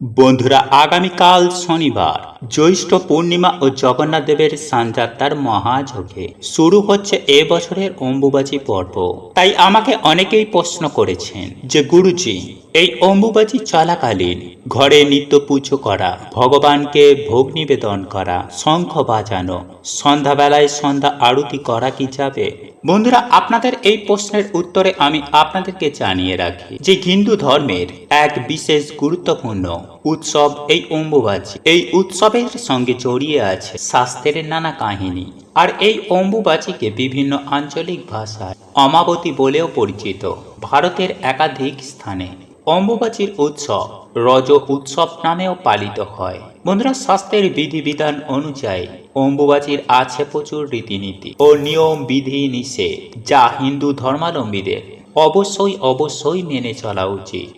বন্ধুরা, আগামীকাল শনিবার জ্যৈষ্ঠ পূর্ণিমা ও জগন্নাথ দেবের স্নানযাত্রার মহাযজ্ঞে শুরু হচ্ছে এ বছরের অম্বুবাচী পর্ব। তাই আমাকে অনেকেই প্রশ্ন করেছেন যে গুরুজি, এই অম্বুবাচী চলাকালীন ঘরে নিত্য পুজো করা, ভগবানকে ভোগ নিবেদন করা, শঙ্খ বাজানো, সন্ধ্যাবেলায় সন্ধ্যা আরতি করা কি যাবে? বন্ধুরা, আপনাদের এই প্রশ্নের উত্তরে আমি আপনাদেরকে জানিয়ে রাখি যে হিন্দু ধর্মের এক বিশেষ গুরুত্বপূর্ণ উৎসব এই অম্বুবাচী। এই উৎসবের সঙ্গে জড়িয়ে আছে শাস্ত্রের নানা কাহিনী। আর এই অম্বুবাচীকে বিভিন্ন আঞ্চলিক ভাষায় অমাবতী বলেও পরিচিত। ভারতের একাধিক স্থানে অম্বুবাচীর উৎসব রজ উৎসব নামেও পালিত হয়। বন্ধুরা, শাস্ত্রের বিধিবিধান অনুযায়ী অম্বুবাচীর আছে প্রচুর রীতিনীতি ও নিয়ম বিধি নিষেধ, যা হিন্দু ধর্মাবলম্বীদের অবশ্যই মেনে চলা উচিত।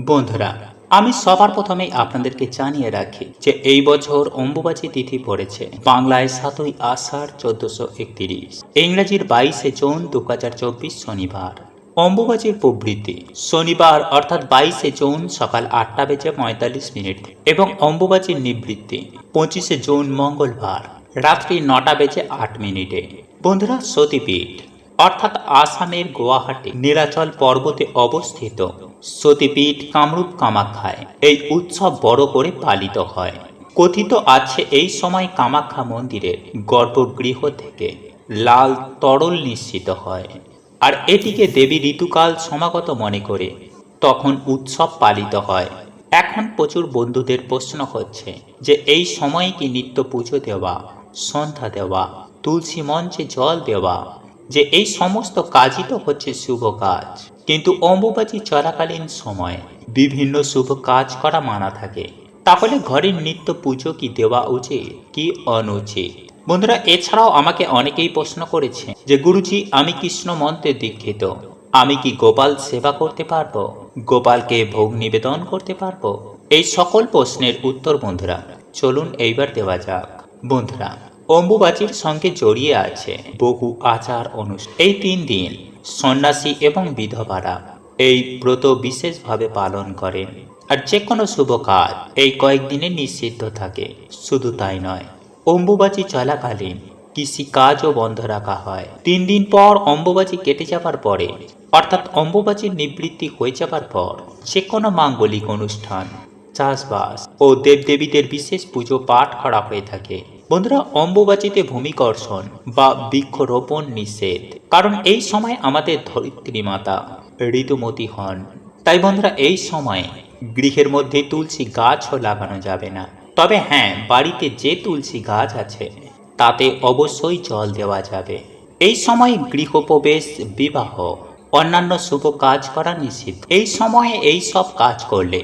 বন্ধুরা, আমি সবার প্রথমেই আপনাদেরকে জানিয়ে রাখি যে এই বছর অম্বুবাচী তিথি পড়েছে বাংলায় 7ই আষাঢ় 1431, ইংরেজির 22শে জুন 2024 শনিবার। অম্বুবাচীর প্রবৃত্তি শনিবার অর্থাৎ 22শে জুন সকাল 8:45 এবং অম্বুবাচীর নিবৃত্তি 25শে জুন মঙ্গলবার রাত্রি 9:08। বন্ধুরা, সতীপীঠ অর্থাৎ আসামের গুয়াহাটি নীলাচল পর্বতে অবস্থিত সতীপীঠ কামরূপ কামাখ্যায় এই উৎসব বড় করে পালিত হয়। কথিত আছে এই সময় কামাখ্যা মন্দিরের গর্ভগৃহ থেকে লাল তরল নিঃসৃত হয়, আর এটিকে দেবী ঋতুকাল সমাগত মনে করে তখন উৎসব পালিত হয়। এখন প্রচুর বন্ধুদের প্রশ্ন হচ্ছে যে এই সময়ে কি নিত্য পুজো দেওয়া, সন্ধ্যা দেওয়া, তুলসী মঞ্চে জল দেওয়া, যে এই সমস্ত কাজই তো হচ্ছে শুভ কাজ, কিন্তু অম্বুবাচী চলাকালীন সময় বিভিন্ন শুভ কাজ করা মানা থাকে। তাহলে ঘরের নিত্য পুজো কি দেওয়া উচিত কি অনুচিত? বন্ধুরা, এছাড়াও আমাকে অনেকেই প্রশ্ন করেছে যে গুরুজি, আমি কৃষ্ণ মন্ত্রে দীক্ষিত, আমি কি গোপাল সেবা করতে পারবো, গোপালকে ভোগ নিবেদন করতে পারবো? এই সকল প্রশ্নের উত্তর বন্ধুরা চলুন এইবার দেওয়া যাক। বন্ধুরা, অম্বুবাচীর সঙ্গে জড়িয়ে আছে বহু আচার অনুষ্ঠান। এই 3 দিন সন্ন্যাসী এবং বিধবারা এই ব্রত বিশেষভাবে পালন করেন, আর যে কোনো শুভ কাজ এই কয়েকদিনে নিষিদ্ধ থাকে। শুধু তাই নয়, অম্বুবাচী চলাকালীন কৃষিকাজও বন্ধ রাখা হয়। 3 দিন পর অম্বুবাচী কেটে যাবার পরে অর্থাৎ অম্বুবাচীর নিবৃত্তি হয়ে যাবার পর যে কোনো মাঙ্গলিক অনুষ্ঠান, চাষবাস ও দেবদেবীদের বিশেষ পুজো পাঠ করা হয়ে থাকে। বন্ধুরা, অম্বুবাচীতে ভূমিকর্ষণ বা বৃক্ষরোপণ নিষেধ, কারণ এই সময় আমাদের ধরিত্রী মাতা ঋতুমতী হন। তাই বন্ধুরা, এই সময়ে গৃহের মধ্যে তুলসী গাছও লাগানো যাবে না। তবে হ্যাঁ, বাড়িতে যে তুলসী গাছ আছে তাতে অবশ্যই জল দেওয়া যাবে। এই সময় গৃহপ্রবেশ, বিবাহ, অন্যান্য শুভ কাজ করা নিষিদ্ধ। এই সময়ে এই সব কাজ করলে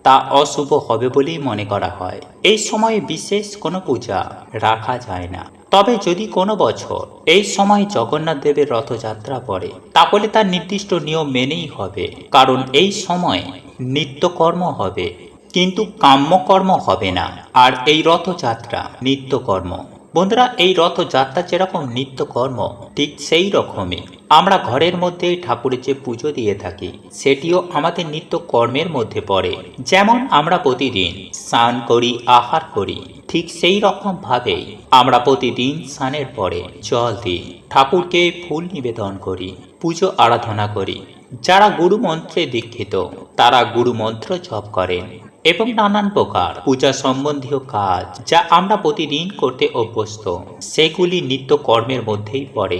তা অশুভ হবে বলেই মনে করা হয়। এই সময়ে বিশেষ কোনো পূজা রাখা যায় না। তবে যদি কোনো বছর এই সময় জগন্নাথ দেবের রথযাত্রা পড়ে তাহলে তার নির্দিষ্ট নিয়ম মেনেই হবে, কারণ এই সময় নিত্যকর্ম হবে কিন্তু কাম্যকর্ম হবে না। আর এই রথযাত্রা নিত্যকর্ম। বন্ধুরা, এই রথযাত্রা যেরকম নিত্যকর্ম ঠিক সেই রকমই আমরা ঘরের মধ্যে ঠাকুরের যে পুজো দিয়ে থাকি সেটিও আমাদের নিত্য কর্মের মধ্যে পড়ে। যেমন আমরা প্রতিদিন স্নান করি, আহার করি, ঠিক সেই রকম ভাবেই আমরা প্রতিদিন স্নানের পরে জল দিই, ঠাকুরকে ফুল নিবেদন করি, পুজো আরাধনা করি। যারা গুরু মন্ত্রে দীক্ষিত তারা গুরু মন্ত্র জপ করেন এবং নানান প্রকার পূজা সম্বন্ধীয় কাজ যা আমরা প্রতিদিন করতে অভ্যস্ত সেগুলি নিত্য কর্মের মধ্যেই পড়ে।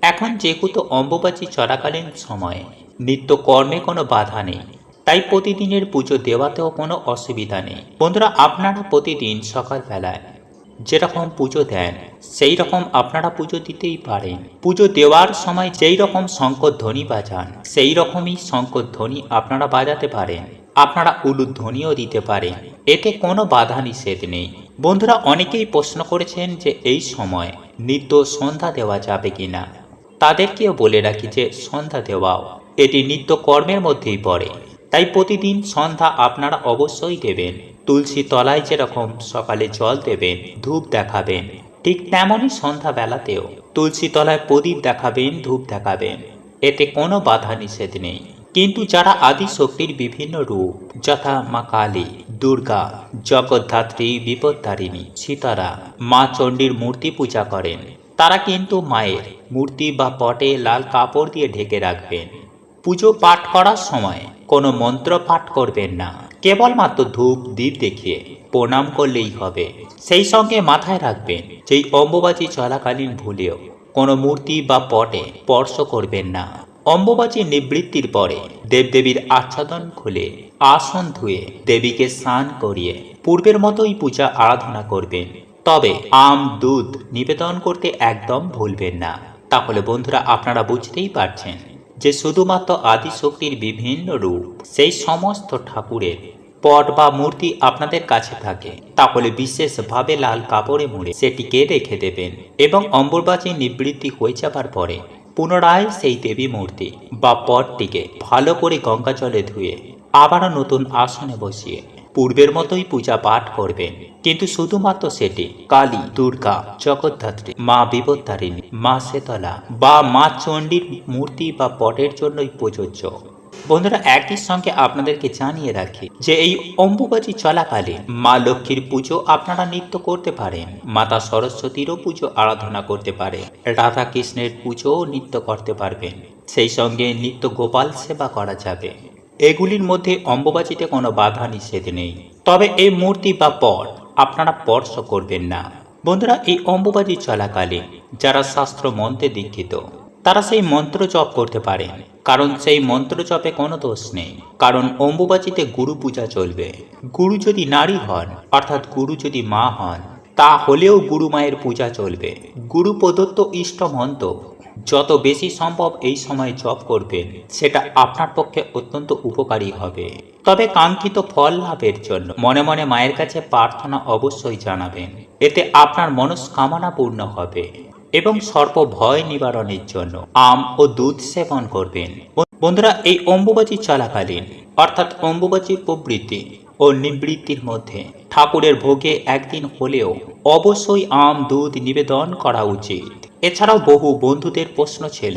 এখন যেহেতু অম্বুবাচী চলাকালীন সময়ে নিত্য কর্মে কোনো বাধা নেই, তাই প্রতিদিনের পুজো দেওয়াতেও কোনো অসুবিধা নেই। বন্ধুরা, আপনারা প্রতিদিন সকালবেলায় যেরকম পুজো দেন সেই রকম আপনারা পুজো দিতেই পারেন। পুজো দেওয়ার সময় যেই রকম শঙ্করধ্বনি বাজান সেই রকমই শঙ্করধ্বনি আপনারা বাজাতে পারেন। আপনারা উলুধ্বনিও দিতে পারেন, এতে কোনো বাধা নিষেধ নেই। বন্ধুরা, অনেকেই প্রশ্ন করেছেন যে এই সময় নিত্য সন্ধ্যা দেওয়া যাবে কিনা। তাদেরকেও বলে রাখি যে সন্ধ্যা দেওয়াও এটি নিত্য কর্মের মধ্যেই পড়ে। তাই প্রতিদিন সন্ধ্যা আপনারা অবশ্যই দেবেন। তুলসী তলায় যেরকম সকালে জল দেবেন, ধূপ দেখাবেন, ঠিক তেমনই সন্ধ্যা বেলাতেও তুলসী তলায় প্রদীপ দেখাবেন, ধূপ দেখাবেন, এতে কোনো বাধা নিষেধ নেই। কিন্তু যারা আদি শক্তির বিভিন্ন রূপ যথা মা কালী, দুর্গা, জগদ্ধাত্রী, বিপত্তারিণী, সীতারা, মা চণ্ডীর মূর্তি পূজা করেন, তারা কিন্তু মায়ের মূর্তি বা পটে লাল কাপড় দিয়ে ঢেকে রাখবেন। পুজো পাঠ করার সময় কোনো মন্ত্র পাঠ করবেন না, কেবলমাত্র ধূপ দ্বীপ দেখিয়ে প্রণাম করলেই হবে। সেই সঙ্গে মাথায় রাখবেন যেই অম্বুবাচী চলাকালীন ভুলেও কোনো মূর্তি বা পটে স্পর্শ করবেন না। অম্বুবাচী নিবৃত্তির পরে দেবদেবীর আচ্ছাদন খুলে আসন ধুয়ে দেবীকে স্নান করিয়ে পূর্বের মতোই পূজা আরাধনা করবেন। তবে আম দুধ নিবেদন করতে একদম ভুলবেন না। তাহলে বন্ধুরা আপনারা বুঝতেই পারছেন যে শুধুমাত্র আদিশক্তির বিভিন্ন রূপ সেই সমস্ত ঠাকুরের পট বা মূর্তি আপনাদের কাছে থাকে, তাহলে বিশেষভাবে লাল কাপড়ে মুড়ে সেটিকে রেখে দেবেন এবং অম্বুবাচী নিবৃত্তি হয়ে যাবার পরে পুনরায় সেই দেবী মূর্তি বা পটটিকে ভালো করে গঙ্গা জলে ধুয়ে আবারও নতুন আসনে বসিয়ে পূর্বের মতোই পূজা পাঠ করবেন। কিন্তু শুধুমাত্র সেটি কালী, দুর্গা, জগদ্ধাত্রী, মা বিপত্তারিণী, মা শীতলা বা মা চণ্ডীর মূর্তি বা পটের জন্যই প্রযোজ্য। বন্ধুরা একই সঙ্গে আপনাদেরকে জানিয়ে রাখি যে এই অম্বুবাচী চলাকালে মা লক্ষ্মীর পুজো আপনারা নিত্য করতে পারেন, মাতা সরস্বতীরও পুজো আরাধনা করতে পারেন, রাধা কৃষ্ণের পুজোও নিত্য করতে পারবেন, সেই সঙ্গে নিত্য গোপাল সেবা করা যাবে। এগুলির মধ্যে অম্বুবাচীতে কোনো বাধা নিষেধ নেই। তবে এই মূর্তি বা পট আপনারা স্পর্শ করবেন না। বন্ধুরা এই অম্বুবাচী চলাকালে যারা শাস্ত্র মন্ত্রে দীক্ষিত তারা সেই মন্ত্র জপ করতে পারেন, কারণ সেই মন্ত্র জপে কোনো দোষ নেই। কারণ অম্বুবাচীতে গুরু পূজা চলবে। গুরু যদি নারী হন অর্থাৎ গুরু যদি মা হন তাহলেও গুরু মায়ের পূজা চলবে। গুরু প্রদত্ত ইষ্ট মন্ত্র যত বেশি সম্ভব এই সময় জপ করবেন সেটা আপনার পক্ষে অত্যন্ত উপকারী হবে। তবে কাঙ্ক্ষিত ফল লাভের জন্য মনে মনে মায়ের কাছে প্রার্থনা অবশ্যই জানাবেন, এতে আপনার মনস্কামনা পূর্ণ হবে। এবং সর্প ভয় নিবারণের জন্য আম ও দুধ সেবন করবেন। বন্ধুরা এই অম্বুবাচী চলাকালীন অর্থাৎ অম্বুবাচীর প্রবৃত্তি ও নিবৃত্তির মধ্যে ঠাকুরের ভোগে একদিন হলেও অবশ্যই আম দুধ নিবেদন করা উচিত। এছাড়াও বহু বন্ধুদের প্রশ্ন ছিল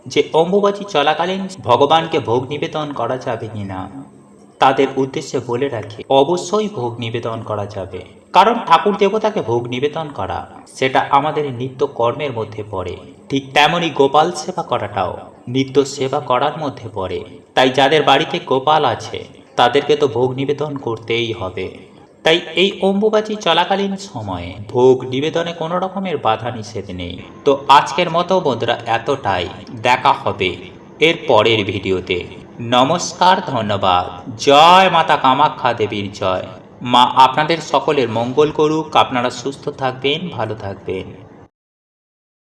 যে অম্বুবাচী চলাকালীন ভগবানকে ভোগ নিবেদন করা যাবে কিনা। তাদের উদ্দেশ্যে বলে রাখি অবশ্যই ভোগ নিবেদন করা যাবে, কারণ ঠাকুর দেবতাকে ভোগ নিবেদন করা সেটা আমাদের নিত্য কর্মের মধ্যে পড়ে। ঠিক তেমনই গোপাল সেবা করাটাও নিত্য সেবা করার মধ্যে পড়ে। তাই যাদের বাড়িতে গোপাল আছে তাদেরকে তো ভোগ নিবেদন করতেই হবে। তাই এই অম্বুবাচী চলাকালীন সময়ে ভোগ নিবেদনে কোনো রকমের বাধা নিষেধ নেই। তো আজকের মতো বন্ধুরা এতটাই, দেখা হবে এর পরের ভিডিওতে। নমস্কার, ধন্যবাদ। জয় মাতা কামাখ্যা দেবীর জয়। মা আপনাদের সকলের মঙ্গল করুক। আপনারা সুস্থ থাকবেন, ভালো থাকবেন।